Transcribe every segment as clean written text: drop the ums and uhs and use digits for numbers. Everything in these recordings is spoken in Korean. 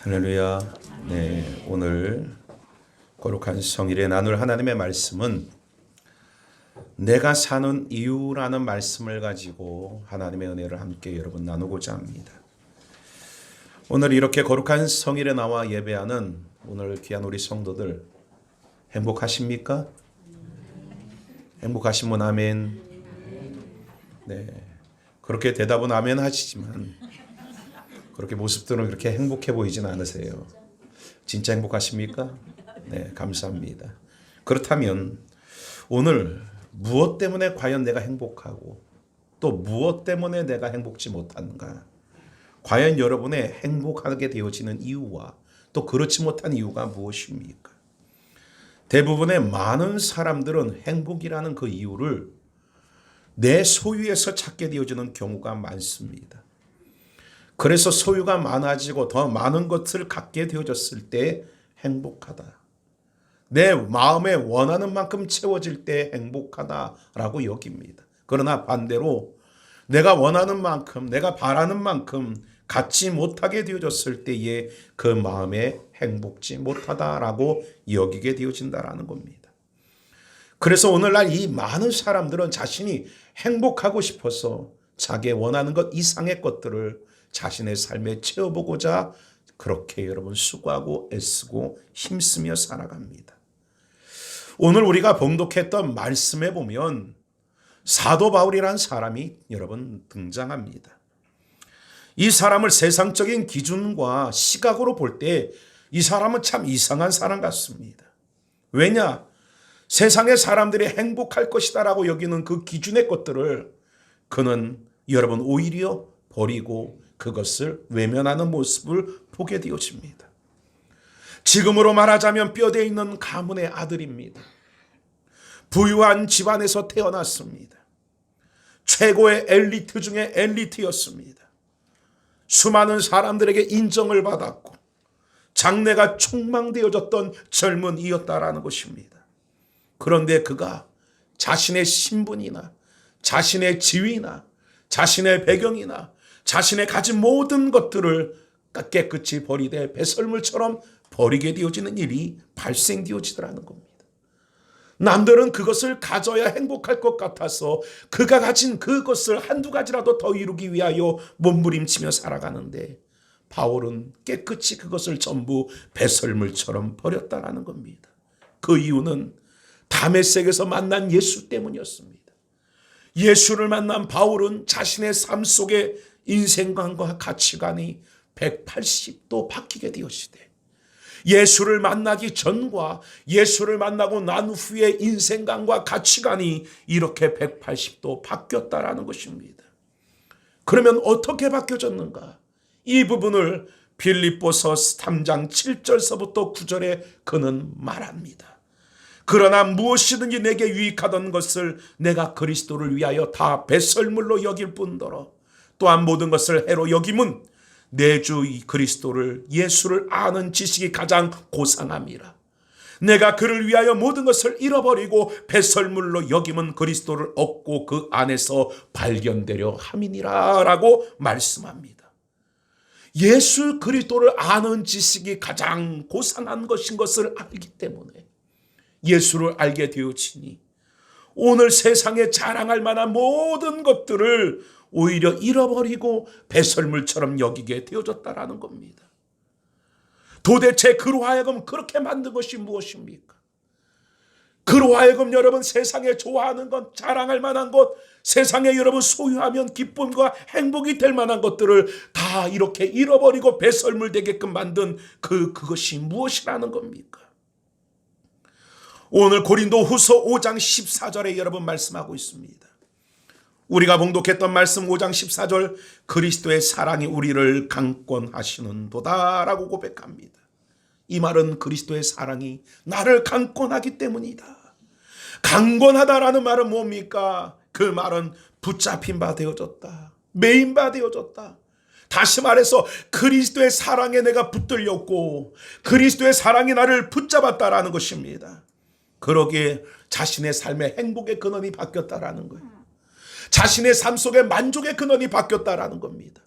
할렐루야. 네, 오늘 거룩한 성일에 나눌 하나님의 말씀은 내가 사는 이유라는 말씀을 가지고 하나님의 은혜를 함께 여러분 나누고자 합니다. 오늘 이렇게 거룩한 성일에 나와 예배하는 오늘 귀한 우리 성도들 행복하십니까? 행복하신 분 아멘. 네, 그렇게 대답은 아멘 하시지만 그렇게 모습들은 그렇게 행복해 보이진 않으세요. 진짜 행복하십니까? 네, 감사합니다. 그렇다면 오늘 무엇 때문에 과연 내가 행복하고 또 무엇 때문에 내가 행복지 못한가? 과연 여러분의 행복하게 되어지는 이유와 또 그렇지 못한 이유가 무엇입니까? 대부분의 많은 사람들은 행복이라는 그 이유를 내 소유에서 찾게 되어지는 경우가 많습니다. 그래서 소유가 많아지고 더 많은 것을 갖게 되어졌을 때 행복하다. 내 마음에 원하는 만큼 채워질 때 행복하다라고 여깁니다. 그러나 반대로 내가 원하는 만큼, 내가 바라는 만큼 갖지 못하게 되어졌을 때에 그 마음에 행복지 못하다라고 여기게 되어진다라는 겁니다. 그래서 오늘날 이 많은 사람들은 자신이 행복하고 싶어서 자기의 원하는 것 이상의 것들을 자신의 삶에 채워보고자 그렇게 여러분 수고하고 애쓰고 힘쓰며 살아갑니다. 오늘 우리가 봉독했던 말씀에 보면 사도 바울이라는 사람이 여러분 등장합니다. 이 사람을 세상적인 기준과 시각으로 볼 때 이 사람은 참 이상한 사람 같습니다. 왜냐? 세상의 사람들이 행복할 것이다라고 여기는 그 기준의 것들을 그는 여러분 오히려 버리고 그것을 외면하는 모습을 보게 되어집니다. 지금으로 말하자면 뼈대 있는 가문의 아들입니다. 부유한 집안에서 태어났습니다. 최고의 엘리트 중에 엘리트였습니다. 수많은 사람들에게 인정을 받았고 장래가 촉망되어졌던 젊은이였다라는 것입니다. 그런데 그가 자신의 신분이나 자신의 지위나 자신의 배경이나 자신의 가진 모든 것들을 깨끗이 버리되 배설물처럼 버리게 되어지는 일이 발생되어지더라는 겁니다. 남들은 그것을 가져야 행복할 것 같아서 그가 가진 그것을 한두 가지라도 더 이루기 위하여 몸부림치며 살아가는데 바울은 깨끗이 그것을 전부 배설물처럼 버렸다라는 겁니다. 그 이유는 다메섹에서 만난 예수 때문이었습니다. 예수를 만난 바울은 자신의 삶 속에 인생관과 가치관이 180도 바뀌게 되었으되 예수를 만나기 전과 예수를 만나고 난 후의 인생관과 가치관이 이렇게 180도 바뀌었다라는 것입니다. 그러면 어떻게 바뀌어졌는가? 이 부분을 빌립보서 3장 7절서부터 9절에 그는 말합니다. 그러나 무엇이든지 내게 유익하던 것을 내가 그리스도를 위하여 다 배설물로 여길 뿐더러 또한 모든 것을 해로 여김은 내 주 그리스도를 예수를 아는 지식이 가장 고상함이라. 내가 그를 위하여 모든 것을 잃어버리고 배설물로 여김은 그리스도를 얻고 그 안에서 발견되려 함이니라 라고 말씀합니다. 예수 그리스도를 아는 지식이 가장 고상한 것인 것을 알기 때문에 예수를 알게 되어지니 오늘 세상에 자랑할 만한 모든 것들을 오히려 잃어버리고 배설물처럼 여기게 되어졌다라는 겁니다. 도대체 그로 하여금 그렇게 만든 것이 무엇입니까? 그로 하여금 여러분 세상에 좋아하는 것, 자랑할 만한 것, 세상에 여러분 소유하면 기쁨과 행복이 될 만한 것들을 다 이렇게 잃어버리고 배설물 되게끔 만든 그것이 무엇이라는 겁니까? 오늘 고린도 후서 5장 14절에 여러분 말씀하고 있습니다. 우리가 봉독했던 말씀 5장 14절 그리스도의 사랑이 우리를 강권하시는 도다라고 고백합니다. 이 말은 그리스도의 사랑이 나를 강권하기 때문이다. 강권하다라는 말은 뭡니까? 그 말은 붙잡힌 바 되어졌다. 매인 바 되어졌다. 다시 말해서 그리스도의 사랑에 내가 붙들렸고 그리스도의 사랑이 나를 붙잡았다라는 것입니다. 그러기에 자신의 삶의 행복의 근원이 바뀌었다라는 거예요. 자신의 삶 속에 만족의 근원이 바뀌었다라는 겁니다.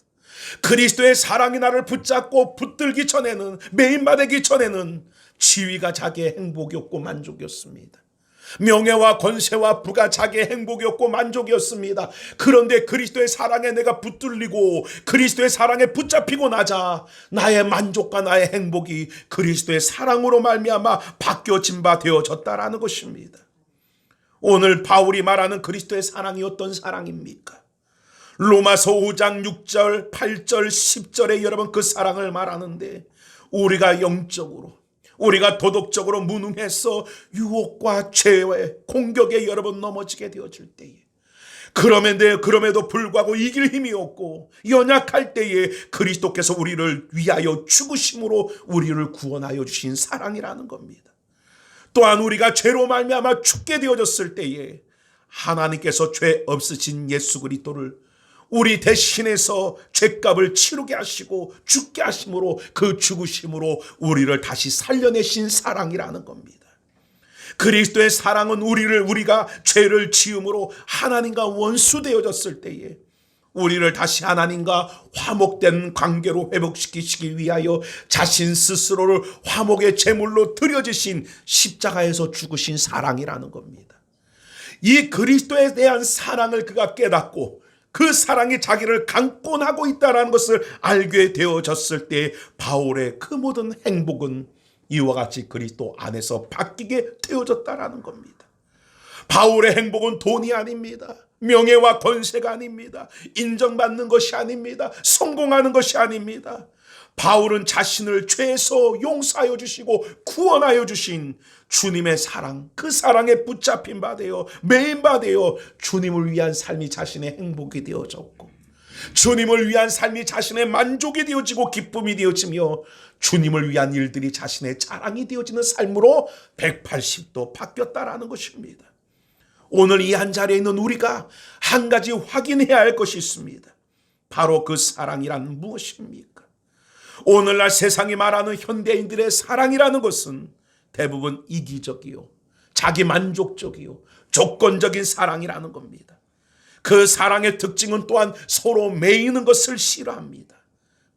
그리스도의 사랑이 나를 붙잡고 붙들기 전에는, 매인받기 전에는 지위가 자기의 행복이었고 만족이었습니다. 명예와 권세와 부가 자기의 행복이었고 만족이었습니다. 그런데 그리스도의 사랑에 내가 붙들리고 그리스도의 사랑에 붙잡히고 나자 나의 만족과 나의 행복이 그리스도의 사랑으로 말미암아 바뀌어진 바 되어졌다라는 것입니다. 오늘 바울이 말하는 그리스도의 사랑이 어떤 사랑입니까? 로마서 5장 6절 8절 10절에 여러분 그 사랑을 말하는데, 우리가 영적으로, 우리가 도덕적으로 무능해서 유혹과 죄의 공격에 여러분 넘어지게 되어질 때에, 그럼에도 불구하고 이길 힘이 없고 연약할 때에 그리스도께서 우리를 위하여 죽으심으로 우리를 구원하여 주신 사랑이라는 겁니다. 또한 우리가 죄로 말미암아 죽게 되어졌을 때에 하나님께서 죄 없으신 예수 그리스도를 우리 대신해서 죄값을 치르게 하시고 죽게 하심으로, 그 죽으심으로 우리를 다시 살려내신 사랑이라는 겁니다. 그리스도의 사랑은 우리가 죄를 지음으로 하나님과 원수되어졌을 때에 우리를 다시 하나님과 화목된 관계로 회복시키시기 위하여 자신 스스로를 화목의 제물로 드려주신, 십자가에서 죽으신 사랑이라는 겁니다. 이 그리스도에 대한 사랑을 그가 깨닫고 그 사랑이 자기를 강권하고 있다는 것을 알게 되어졌을 때 바울의 그 모든 행복은 이와 같이 그리스도 안에서 바뀌게 되어졌다는 겁니다. 바울의 행복은 돈이 아닙니다. 명예와 권세가 아닙니다. 인정받는 것이 아닙니다. 성공하는 것이 아닙니다. 바울은 자신을 죄에서 용서하여 주시고 구원하여 주신 주님의 사랑, 그 사랑에 붙잡힌 바 되어 매인 바 되어 주님을 위한 삶이 자신의 행복이 되어졌고, 주님을 위한 삶이 자신의 만족이 되어지고 기쁨이 되어지며, 주님을 위한 일들이 자신의 자랑이 되어지는 삶으로 180도 바뀌었다라는 것입니다. 오늘 이 한 자리에 있는 우리가 한 가지 확인해야 할 것이 있습니다. 바로 그 사랑이란 무엇입니까? 오늘날 세상이 말하는 현대인들의 사랑이라는 것은 대부분 이기적이요, 자기 만족적이요, 조건적인 사랑이라는 겁니다. 그 사랑의 특징은 또한 서로 매이는 것을 싫어합니다.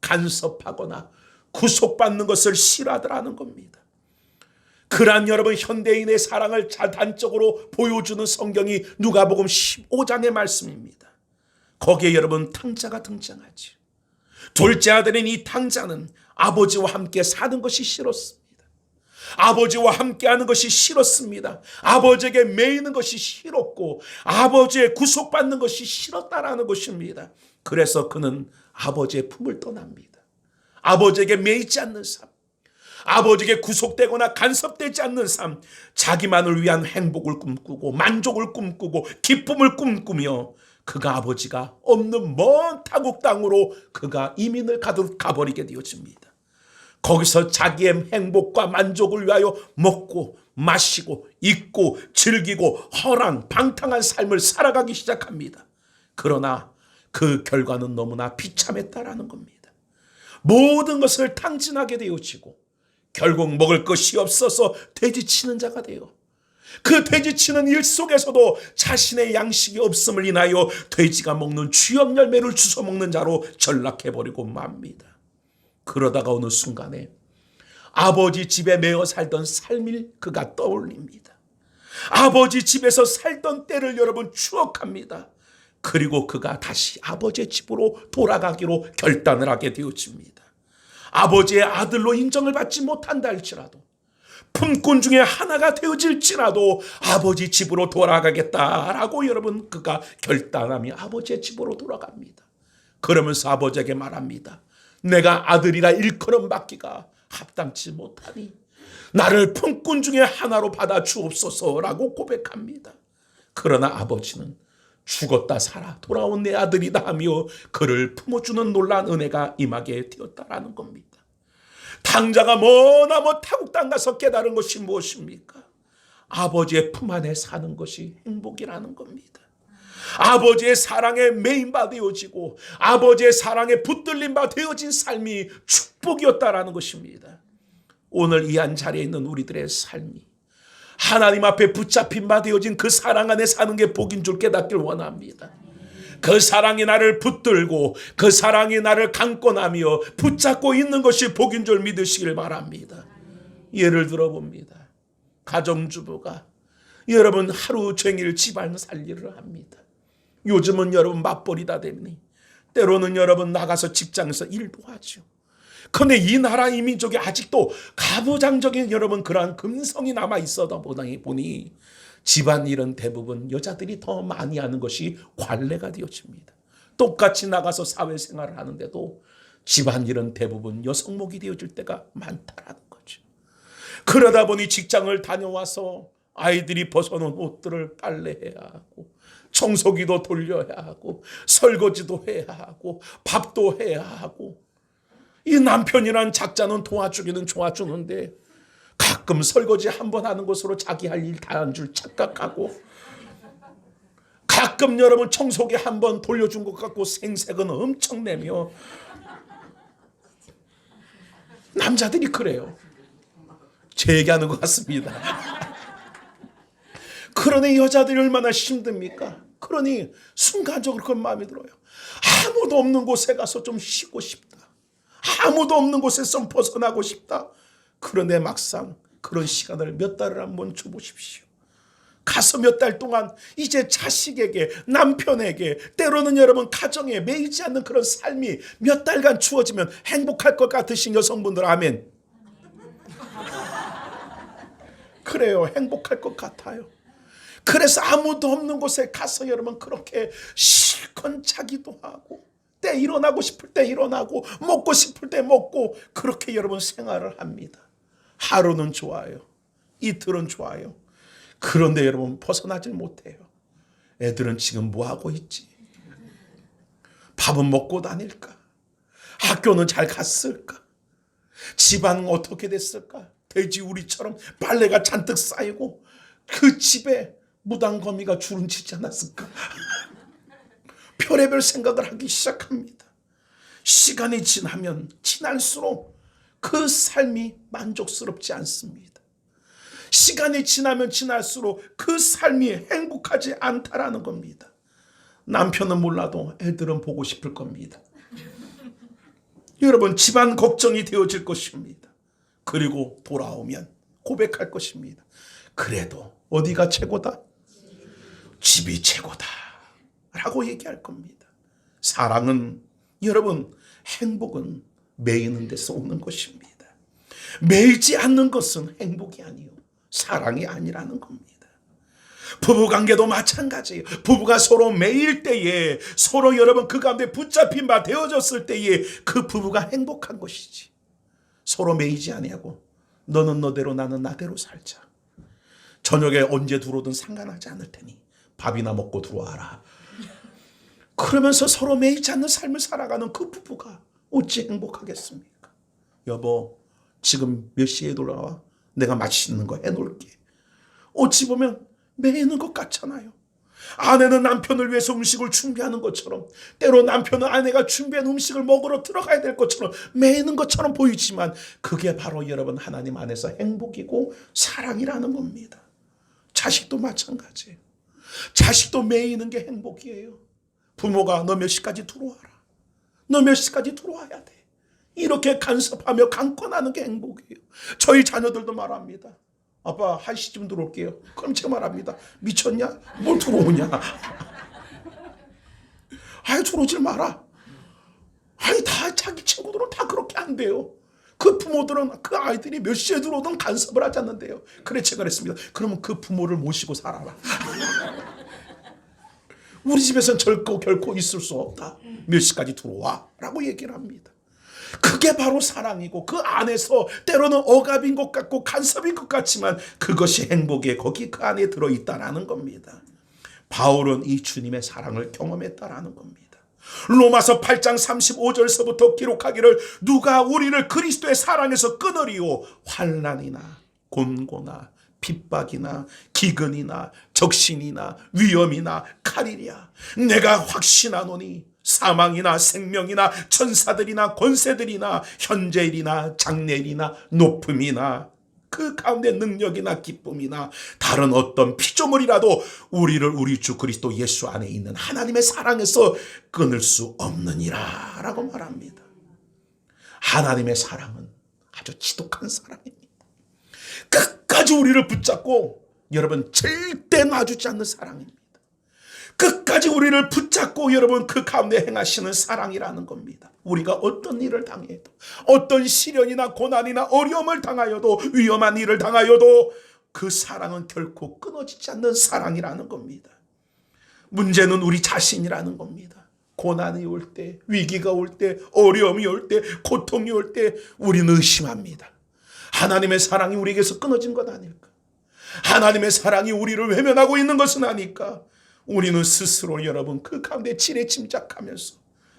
간섭하거나 구속받는 것을 싫어하더라는 겁니다. 그러한 여러분 현대인의 사랑을 단적으로 보여주는 성경이 누가복음 15장의 말씀입니다. 거기에 여러분 탕자가 등장하죠. 둘째 아들인 이 탕자는 아버지와 함께 사는 것이 싫었습니다. 아버지와 함께하는 것이 싫었습니다. 아버지에게 매이는 것이 싫었고 아버지의 구속받는 것이 싫었다라는 것입니다. 그래서 그는 아버지의 품을 떠납니다. 아버지에게 매이지 않는 삶, 아버지에게 구속되거나 간섭되지 않는 삶, 자기만을 위한 행복을 꿈꾸고 만족을 꿈꾸고 기쁨을 꿈꾸며 그가 아버지가 없는 먼 타국 땅으로 그가 이민을 가버리게 되어집니다. 거기서 자기의 행복과 만족을 위하여 먹고 마시고 입고 즐기고 허랑방탕한 삶을 살아가기 시작합니다. 그러나 그 결과는 너무나 비참했다라는 겁니다. 모든 것을 탕진하게 되어지고 결국 먹을 것이 없어서 돼지치는 자가 되어, 그 돼지치는 일 속에서도 자신의 양식이 없음을 인하여 돼지가 먹는 쥐염 열매를 주워 먹는 자로 전락해버리고 맙니다. 그러다가 어느 순간에 아버지 집에 매어 살던 삶을 그가 떠올립니다. 아버지 집에서 살던 때를 여러분 추억합니다. 그리고 그가 다시 아버지의 집으로 돌아가기로 결단을 하게 되어집니다. 아버지의 아들로 인정을 받지 못한다 할지라도, 품꾼 중에 하나가 되어질지라도 아버지 집으로 돌아가겠다라고 여러분 그가 결단하며 아버지의 집으로 돌아갑니다. 그러면서 아버지에게 말합니다. 내가 아들이라 일컬음 받기가 합당치 못하니 나를 품꾼 중에 하나로 받아 주옵소서라고 고백합니다. 그러나 아버지는 죽었다 살아 돌아온 내 아들이다 하며 그를 품어주는 놀라운 은혜가 임하게 되었다라는 겁니다. 탕자가 머나먼 타국 땅 가서 깨달은 것이 무엇입니까? 아버지의 품 안에 사는 것이 행복이라는 겁니다. 아버지의 사랑에 매인바 되어지고 아버지의 사랑에 붙들린 바 되어진 삶이 축복이었다라는 것입니다. 오늘 이 한 자리에 있는 우리들의 삶이 하나님 앞에 붙잡힌 바 되어진 그 사랑 안에 사는 게 복인 줄 깨닫길 원합니다. 그 사랑이 나를 붙들고 그 사랑이 나를 강권하며 붙잡고 있는 것이 복인 줄 믿으시길 바랍니다. 예를 들어봅니다. 가정주부가 여러분 하루 종일 집안 살림을 합니다. 요즘은 여러분 맞벌이다 되니 때로는 여러분 나가서 직장에서 일도 하죠. 그런데 이 나라 이 민족이 아직도 가부장적인 여러분 그러한 금성이 남아 있어다 보니 집안일은 대부분 여자들이 더 많이 하는 것이 관례가 되어집니다. 똑같이 나가서 사회생활을 하는데도 집안일은 대부분 여성목이 되어질 때가 많다라는 거죠. 그러다 보니 직장을 다녀와서 아이들이 벗어놓은 옷들을 빨래해야 하고 청소기도 돌려야 하고 설거지도 해야 하고 밥도 해야 하고 이 남편이란 작자는 도와주기는 도와주는데 가끔 설거지 한 번 하는 것으로 자기 할 일 다 한 줄 착각하고 가끔 여러분 청소기 한 번 돌려준 것 같고 생색은 엄청 내며 남자들이 그래요. 제 얘기하는 것 같습니다. 그러니 여자들이 얼마나 힘듭니까? 그러니 순간적으로 그런 마음이 들어요. 아무도 없는 곳에 가서 좀 쉬고 싶다. 아무도 없는 곳에서 좀 벗어나고 싶다. 그런데 막상 그런 시간을 몇 달을 한번 줘보십시오. 가서 몇 달 동안 이제 자식에게 남편에게 때로는 여러분 가정에 매이지 않는 그런 삶이 몇 달간 주어지면 행복할 것 같으신 여성분들 아멘. 그래요. 행복할 것 같아요. 그래서 아무도 없는 곳에 가서 여러분 그렇게 실컷 자기도 하고 때 일어나고 싶을 때 일어나고 먹고 싶을 때 먹고 그렇게 여러분 생활을 합니다. 하루는 좋아요. 이틀은 좋아요. 그런데 여러분 벗어나질 못해요. 애들은 지금 뭐하고 있지? 밥은 먹고 다닐까? 학교는 잘 갔을까? 집안은 어떻게 됐을까? 돼지우리처럼 빨래가 잔뜩 쌓이고 그 집에 무당거미가 주름치지 않았을까? 별의별 생각을 하기 시작합니다. 시간이 지날수록 그 삶이 만족스럽지 않습니다. 시간이 지날수록 그 삶이 행복하지 않다라는 겁니다. 남편은 몰라도 애들은 보고 싶을 겁니다. 여러분 집안 걱정이 되어질 것입니다. 그리고 돌아오면 고백할 것입니다. 그래도 어디가 최고다? 집이 최고다 라고 얘기할 겁니다. 사랑은 여러분 행복은 매이는 데서 오는 것입니다. 매이지 않는 것은 행복이 아니요 사랑이 아니라는 겁니다. 부부관계도 마찬가지예요. 부부가 서로 매일 때에 서로 여러분 그 가운데 붙잡힌 바 되어졌을 때에 그 부부가 행복한 것이지. 서로 매이지 아니하고 너는 너대로 나는 나대로 살자. 저녁에 언제 들어오든 상관하지 않을 테니 밥이나 먹고 들어와라. 그러면서 서로 매이지 않는 삶을 살아가는 그 부부가 어찌 행복하겠습니까? 여보 지금 몇 시에 돌아와? 내가 맛있는 거 해놓을게. 어찌 보면 매이는 것 같잖아요. 아내는 남편을 위해서 음식을 준비하는 것처럼 때로 남편은 아내가 준비한 음식을 먹으러 들어가야 될 것처럼 매이는 것처럼 보이지만 그게 바로 여러분 하나님 안에서 행복이고 사랑이라는 겁니다. 자식도 마찬가지예요. 자식도 매이는 게 행복이에요. 부모가 너 몇 시까지 들어와라. 너 몇 시까지 들어와야 돼. 이렇게 간섭하며 강권하는 게 행복이에요. 저희 자녀들도 말합니다. 아빠 1시쯤 들어올게요. 그럼 제가 말합니다. 미쳤냐? 뭘 들어오냐? 아이 들어오질 마라. 아니 다 자기 친구들은 다 그렇게 안 돼요. 그 부모들은 그 아이들이 몇 시에 들어오든 간섭을 하지 않는데요. 그래 제가 그랬습니다. 그러면 그 부모를 모시고 살아라. 우리 집에서는 결코 있을 수 없다. 몇 시까지 들어와 라고 얘기를 합니다. 그게 바로 사랑이고 그 안에서 때로는 억압인 것 같고 간섭인 것 같지만 그것이 행복에 거기 그 안에 들어있다라는 겁니다. 바울은 이 주님의 사랑을 경험했다라는 겁니다. 로마서 8장 35절서부터 기록하기를 누가 우리를 그리스도의 사랑에서 끊으리요 환난이나 곤고나 핍박이나 기근이나 적신이나 위험이나 칼이랴 내가 확신하노니 사망이나 생명이나 천사들이나 권세들이나 현재일이나 장래일이나 높음이나 그 가운데 능력이나 기쁨이나 다른 어떤 피조물이라도 우리를 우리 주 그리스도 예수 안에 있는 하나님의 사랑에서 끊을 수 없느니라 라고 말합니다. 하나님의 사랑은 아주 지독한 사랑입니다. 끝까지 우리를 붙잡고, 여러분, 절대 놔주지 않는 사랑입니다. 끝까지 우리를 붙잡고 여러분 그 가운데 행하시는 사랑이라는 겁니다. 우리가 어떤 일을 당해도, 어떤 시련이나 고난이나 어려움을 당하여도, 위험한 일을 당하여도 그 사랑은 결코 끊어지지 않는 사랑이라는 겁니다. 문제는 우리 자신이라는 겁니다. 고난이 올 때, 위기가 올 때, 어려움이 올 때, 고통이 올 때 우리는 의심합니다. 하나님의 사랑이 우리에게서 끊어진 것 아닐까? 하나님의 사랑이 우리를 외면하고 있는 것은 아닐까? 우리는 스스로 여러분 그 가운데 지레 침착하면서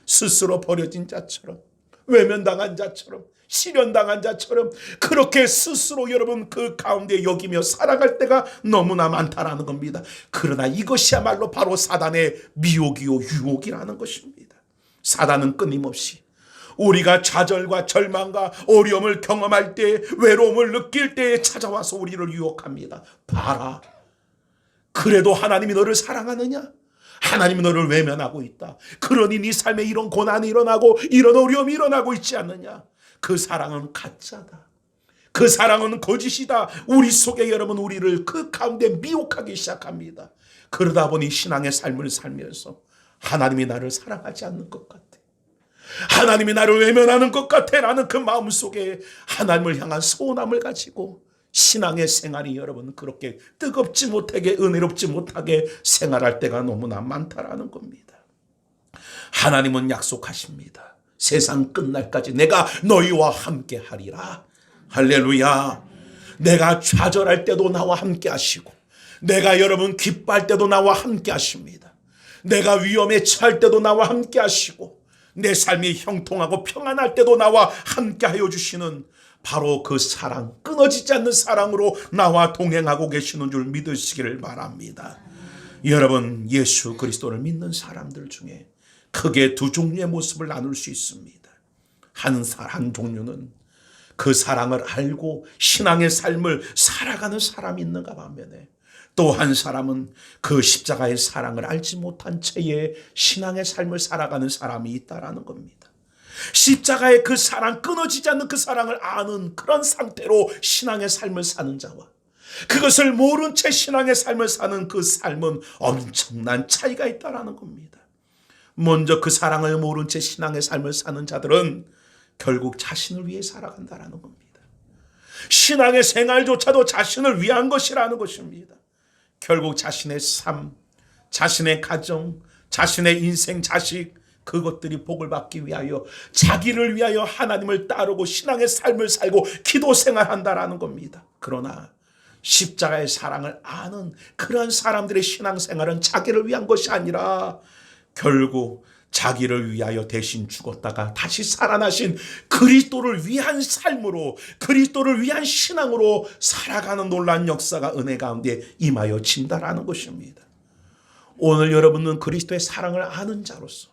스스로 버려진 자처럼, 외면당한 자처럼, 시련당한 자처럼 그렇게 스스로 여러분 그 가운데 여기며 살아갈 때가 너무나 많다라는 겁니다. 그러나 이것이야말로 바로 사단의 미혹이요 유혹이라는 것입니다. 사단은 끊임없이 우리가 좌절과 절망과 어려움을 경험할 때, 외로움을 느낄 때에 찾아와서 우리를 유혹합니다. 봐라, 그래도 하나님이 너를 사랑하느냐? 하나님이 너를 외면하고 있다. 그러니 네 삶에 이런 고난이 일어나고 이런 어려움이 일어나고 있지 않느냐? 그 사랑은 가짜다. 그 사랑은 거짓이다. 우리 속에 여러분 우리를 그 가운데 미혹하기 시작합니다. 그러다 보니 신앙의 삶을 살면서 하나님이 나를 사랑하지 않는 것 같아, 하나님이 나를 외면하는 것 같아 라는 그 마음속에 하나님을 향한 소원함을 가지고 신앙의 생활이 여러분 그렇게 뜨겁지 못하게, 은혜롭지 못하게 생활할 때가 너무나 많다라는 겁니다. 하나님은 약속하십니다. 세상 끝날까지 내가 너희와 함께 하리라. 할렐루야. 내가 좌절할 때도 나와 함께 하시고, 내가 여러분 기뻐할 때도 나와 함께 하십니다. 내가 위험에 처할 때도 나와 함께 하시고, 내 삶이 형통하고 평안할 때도 나와 함께 하여 주시는 바로 그 사랑, 끊어지지 않는 사랑으로 나와 동행하고 계시는 줄 믿으시기를 바랍니다. 여러분, 예수 그리스도를 믿는 사람들 중에 크게 두 종류의 모습을 나눌 수 있습니다. 한 종류는 그 사랑을 알고 신앙의 삶을 살아가는 사람이 있는가 반면에, 또 한 사람은 그 십자가의 사랑을 알지 못한 채에 신앙의 삶을 살아가는 사람이 있다라는 겁니다. 십자가의 그 사랑, 끊어지지 않는 그 사랑을 아는 그런 상태로 신앙의 삶을 사는 자와 그것을 모른 채 신앙의 삶을 사는 그 삶은 엄청난 차이가 있다라는 겁니다. 먼저 그 사랑을 모른 채 신앙의 삶을 사는 자들은 결국 자신을 위해 살아간다라는 겁니다. 신앙의 생활조차도 자신을 위한 것이라는 것입니다. 결국 자신의 삶, 자신의 가정, 자신의 인생, 자식, 그것들이 복을 받기 위하여, 자기를 위하여 하나님을 따르고 신앙의 삶을 살고 기도 생활한다라는 겁니다. 그러나 십자가의 사랑을 아는 그러한 사람들의 신앙생활은 자기를 위한 것이 아니라 결국 자기를 위하여 대신 죽었다가 다시 살아나신 그리스도를 위한 삶으로, 그리스도를 위한 신앙으로 살아가는 놀라운 역사가 은혜 가운데 임하여 진다라는 것입니다. 오늘 여러분은 그리스도의 사랑을 아는 자로서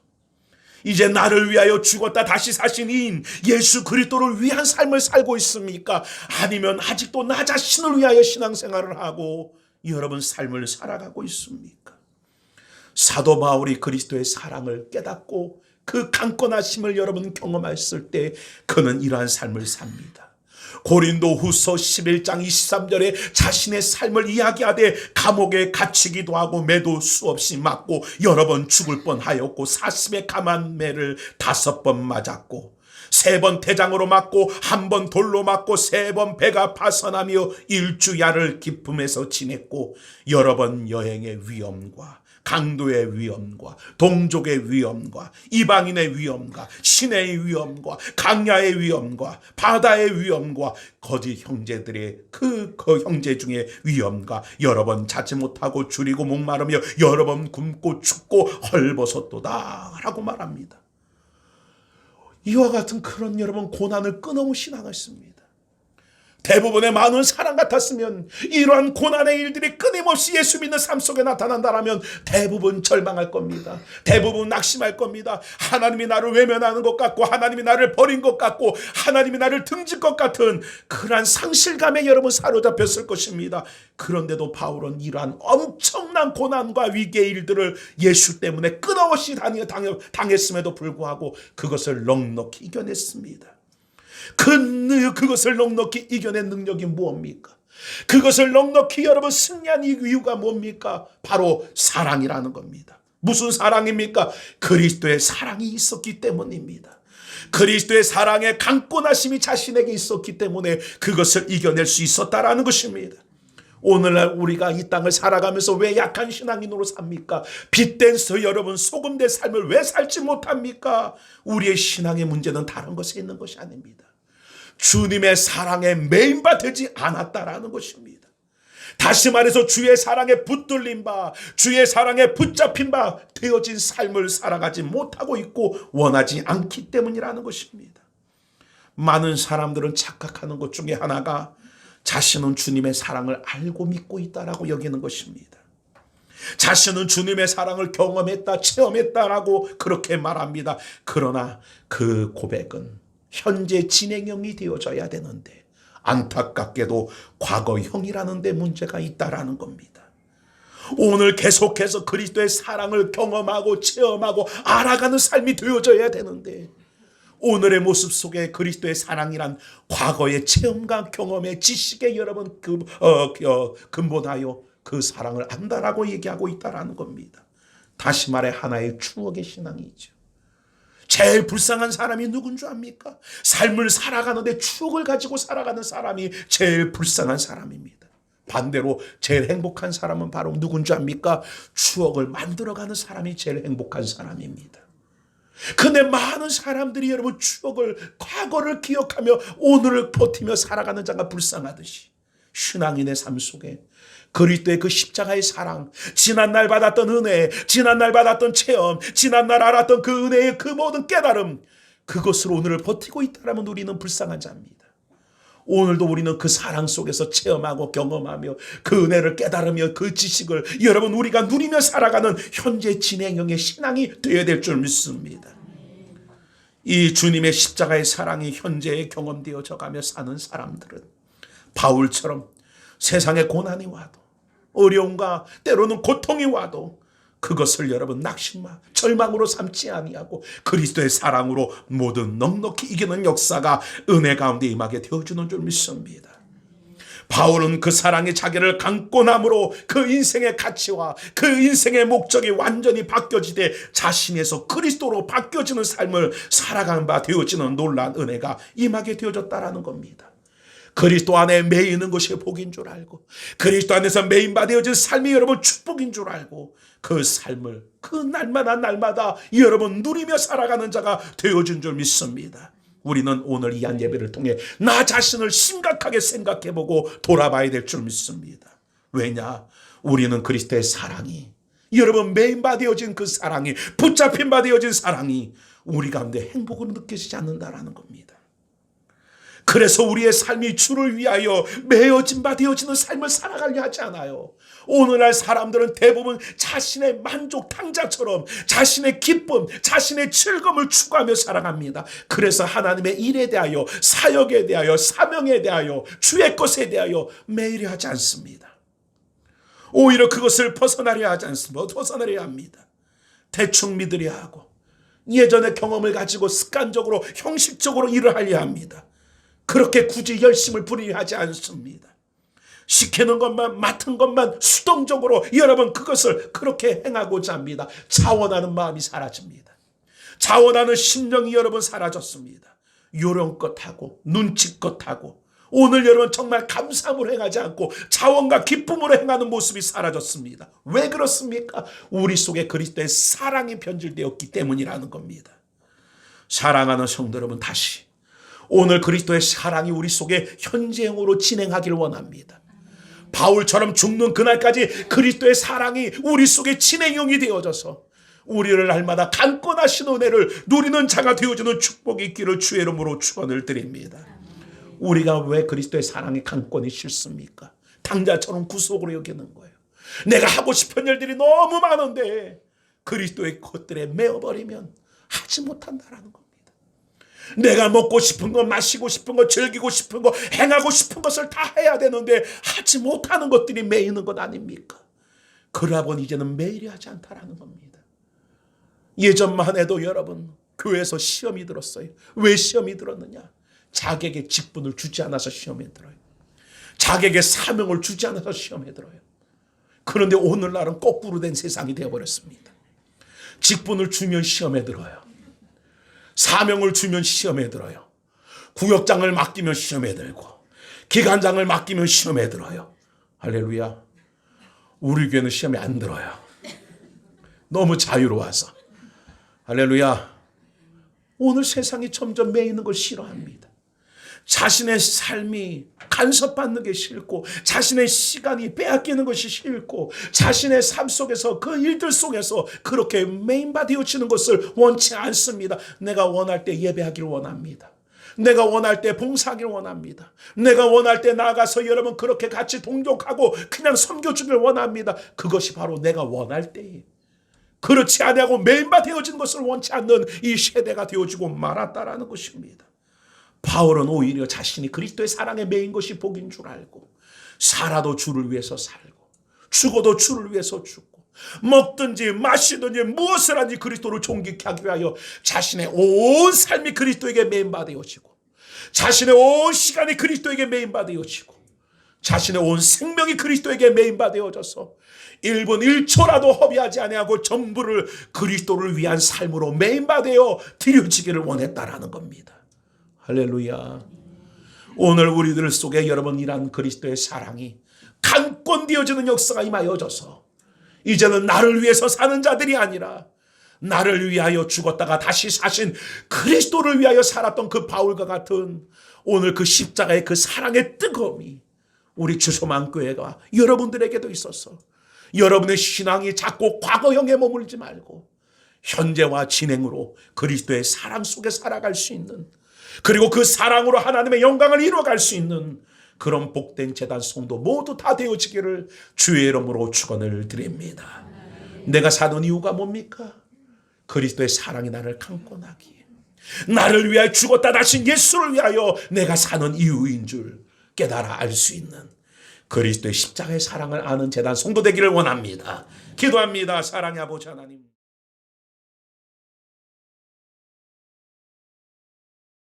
이제 나를 위하여 죽었다 다시 사신 이인 예수 그리스도를 위한 삶을 살고 있습니까? 아니면 아직도 나 자신을 위하여 신앙생활을 하고 여러분 삶을 살아가고 있습니까? 사도 바울이 그리스도의 사랑을 깨닫고 그 강권하심을 여러분 경험했을 때 그는 이러한 삶을 삽니다. 고린도 후서 11장 23절에 자신의 삶을 이야기하되 감옥에 갇히기도 하고 매도 수없이 맞고 여러 번 죽을 뻔하였고 40의 감한 매를 5번 맞았고 3번 대장으로 맞고 1번 돌로 맞고 3번 배가 파선하며 일주야를 기품에서 지냈고 여러 번 여행의 위험과 강도의 위험과 동족의 위험과 이방인의 위험과 시내의 위험과 강야의 위험과 바다의 위험과 거짓 형제들의 그 형제 중에 위험과 여러 번 자지 못하고 줄이고 목마르며 여러 번 굶고 춥고 헐벗었도다 라고 말합니다. 이와 같은 그런 여러분 고난을 끊어오신 신앙을 씁니다. 대부분의 많은 사람 같았으면 이러한 고난의 일들이 끊임없이 예수 믿는 삶 속에 나타난다면 대부분 절망할 겁니다. 대부분 낙심할 겁니다. 하나님이 나를 외면하는 것 같고, 하나님이 나를 버린 것 같고, 하나님이 나를 등질 것 같은 그러한 상실감에 여러분 사로잡혔을 것입니다. 그런데도 바울은 이러한 엄청난 고난과 위기의 일들을 예수 때문에 끊임없이 당했음에도 불구하고 그것을 넉넉히 이겨냈습니다. 그것을 넉넉히 이겨낸 능력이 무엇입니까? 그것을 넉넉히 여러분 승리한 이유가 뭡니까? 바로 사랑이라는 겁니다. 무슨 사랑입니까? 그리스도의 사랑이 있었기 때문입니다. 그리스도의 사랑의 강권하심이 자신에게 있었기 때문에 그것을 이겨낼 수 있었다라는 것입니다. 오늘날 우리가 이 땅을 살아가면서 왜 약한 신앙인으로 삽니까? 빗댄 여러분 소금된 삶을 왜 살지 못합니까? 우리의 신앙의 문제는 다른 것에 있는 것이 아닙니다. 주님의 사랑에 매인받지 않았다라는 것입니다. 다시 말해서 주의 사랑에 붙들린 바, 주의 사랑에 붙잡힌 바 되어진 삶을 살아가지 못하고 있고 원하지 않기 때문이라는 것입니다. 많은 사람들은 착각하는 것 중에 하나가 자신은 주님의 사랑을 알고 믿고 있다라고 여기는 것입니다. 자신은 주님의 사랑을 경험했다, 체험했다라고 그렇게 말합니다. 그러나 그 고백은 현재 진행형이 되어져야 되는데 안타깝게도 과거형이라는 데 문제가 있다라는 겁니다. 오늘 계속해서 그리스도의 사랑을 경험하고 체험하고 알아가는 삶이 되어져야 되는데 오늘의 모습 속에 그리스도의 사랑이란 과거의 체험과 경험의 지식에 여러분 근본하여 그 사랑을 안다라고 얘기하고 있다라는 겁니다. 다시 말해 하나의 추억의 신앙이죠. 제일 불쌍한 사람이 누군 줄 압니까? 삶을 살아가는데 추억을 가지고 살아가는 사람이 제일 불쌍한 사람입니다. 반대로 제일 행복한 사람은 바로 누군 줄 압니까? 추억을 만들어가는 사람이 제일 행복한 사람입니다. 근데 많은 사람들이 여러분 추억을, 과거를 기억하며 오늘을 버티며 살아가는 자가 불쌍하듯이 신앙인의 삶 속에 그리스도의 그 십자가의 사랑, 지난날 받았던 은혜, 지난날 받았던 체험, 지난날 알았던 그 은혜의 그 모든 깨달음, 그것으로 오늘을 버티고 있다면 우리는 불쌍한 자입니다. 오늘도 우리는 그 사랑 속에서 체험하고 경험하며 그 은혜를 깨달으며 그 지식을 여러분 우리가 누리며 살아가는 현재 진행형의 신앙이 되어야 될 줄 믿습니다. 이 주님의 십자가의 사랑이 현재에 경험되어져 가며 사는 사람들은 바울처럼 세상에 고난이 와도 어려움과 때로는 고통이 와도 그것을 여러분 낙심과 절망으로 삼지 아니하고 그리스도의 사랑으로 모든 넉넉히 이기는 역사가 은혜 가운데 임하게 되어주는 줄 믿습니다. 바울은 그 사랑이 자기를 강권함으로 그 인생의 가치와 그 인생의 목적이 완전히 바뀌어지되 자신에서 그리스도로 바뀌어지는 삶을 살아가는 바 되어지는 놀라운 은혜가 임하게 되어졌다라는 겁니다. 그리스도 안에 매이는 것이 복인 줄 알고 그리스도 안에서 매인바 되어진 삶이 여러분 축복인 줄 알고 그 삶을 그 날마다 여러분 누리며 살아가는 자가 되어준 줄 믿습니다. 우리는 오늘 이 한 예배를 통해 나 자신을 심각하게 생각해보고 돌아봐야 될 줄 믿습니다. 왜냐? 우리는 그리스도의 사랑이 여러분 매인바 되어진 그 사랑이 붙잡힌 바 되어진 사랑이 우리 가운데 행복으로 느껴지지 않는다라는 겁니다. 그래서 우리의 삶이 주를 위하여 매어진 바 되어지는 삶을 살아가려 하지 않아요. 오늘날 사람들은 대부분 자신의 만족 탕자처럼 자신의 기쁨, 자신의 즐거움을 추구하며 살아갑니다. 그래서 하나님의 일에 대하여, 사역에 대하여, 사명에 대하여, 주의 것에 대하여 매이려 하지 않습니다. 오히려 그것을 벗어나려 하지 않습니다. 벗어나려 합니다. 대충 믿으려 하고 예전의 경험을 가지고 습관적으로 형식적으로 일을 하려 합니다. 그렇게 굳이 열심을 부리려 하지 않습니다. 시키는 것만 맡은 것만 수동적으로 여러분 그것을 그렇게 행하고자 합니다. 자원하는 마음이 사라집니다. 자원하는 심령이 여러분 사라졌습니다. 요령껏하고 눈치껏하고 오늘 여러분 정말 감사함으로 행하지 않고 자원과 기쁨으로 행하는 모습이 사라졌습니다. 왜 그렇습니까? 우리 속에 그리스도의 사랑이 변질되었기 때문이라는 겁니다. 사랑하는 성도 여러분, 다시 오늘 그리스도의 사랑이 우리 속에 현재형으로 진행하기를 원합니다. 바울처럼 죽는 그날까지 그리스도의 사랑이 우리 속에 진행형이 되어져서 우리를 날마다 강권하신 은혜를 누리는 자가 되어주는 축복이 있기를 주의 이름으로 축원을 드립니다. 우리가 왜 그리스도의 사랑의 강권이 싫습니까? 당자처럼 구속으로 여기는 거예요. 내가 하고 싶은 일들이 너무 많은데 그리스도의 것들에 매어버리면 하지 못한다라는 겁니다. 내가 먹고 싶은 거, 마시고 싶은 거, 즐기고 싶은 거, 행하고 싶은 것을 다 해야 되는데 하지 못하는 것들이 매이는 것 아닙니까? 그러다 보니 이제는 매일이 하지 않다라는 겁니다. 예전만 해도 여러분 교회에서 시험이 들었어요. 왜 시험이 들었느냐? 자기에게 직분을 주지 않아서 시험에 들어요. 자기에게 사명을 주지 않아서 시험에 들어요. 그런데 오늘날은 거꾸로 된 세상이 되어버렸습니다. 직분을 주면 시험에 들어요. 사명을 주면 시험에 들어요. 구역장을 맡기면 시험에 들고 기관장을 맡기면 시험에 들어요. 할렐루야. 우리 교회는 시험에 안 들어요. 너무 자유로워서. 할렐루야. 오늘 세상이 점점 매이는 걸 싫어합니다. 자신의 삶이 간섭받는 게 싫고 자신의 시간이 빼앗기는 것이 싫고 자신의 삶 속에서 그 일들 속에서 그렇게 메인바디어치는 것을 원치 않습니다. 내가 원할 때 예배하기를 원합니다. 내가 원할 때 봉사하기를 원합니다. 내가 원할 때 나가서 여러분 그렇게 같이 동족하고 그냥 섬겨주길 원합니다. 그것이 바로 내가 원할 때에 그렇지 아니하고 메인바디어진 것을 원치 않는 이 세대가 되어지고 말았다라는 것입니다. 바울은 오히려 자신이 그리스도의 사랑에 매인 것이 복인 줄 알고 살아도 주를 위해서 살고 죽어도 주를 위해서 죽고 먹든지 마시든지 무엇을 하든지 그리스도를 존귀케 하기 위하여 자신의 온 삶이 그리스도에게 매인 바 되어지고 자신의 온 시간이 그리스도에게 매인 바 되어지고 자신의 온 생명이 그리스도에게 매인 바 되어져서 1분 1초라도 허비하지 아니하고 전부를 그리스도를 위한 삶으로 매인 바 되어 드려지기를 원했다라는 겁니다. 할렐루야. 오늘 우리들 속에 여러분 이란 그리스도의 사랑이 강권되어지는 역사가 임하여져서 이제는 나를 위해서 사는 자들이 아니라 나를 위하여 죽었다가 다시 사신 그리스도를 위하여 살았던 그 바울과 같은 오늘 그 십자가의 그 사랑의 뜨거움이 우리 주소만교회가 여러분들에게도 있어서 여러분의 신앙이 자꾸 과거형에 머물지 말고 현재와 진행으로 그리스도의 사랑 속에 살아갈 수 있는 그리고 그 사랑으로 하나님의 영광을 이루어갈 수 있는 그런 복된 제단 성도 모두 다 되어지기를 주의 이름으로 축원을 드립니다. 내가 사는 이유가 뭡니까? 그리스도의 사랑이 나를 강권하기에 나를 위하여 죽었다 다신 예수를 위하여 내가 사는 이유인 줄 깨달아 알 수 있는 그리스도의 십자가의 사랑을 아는 제단 성도 되기를 원합니다. 기도합니다. 사랑의 아버지 하나님.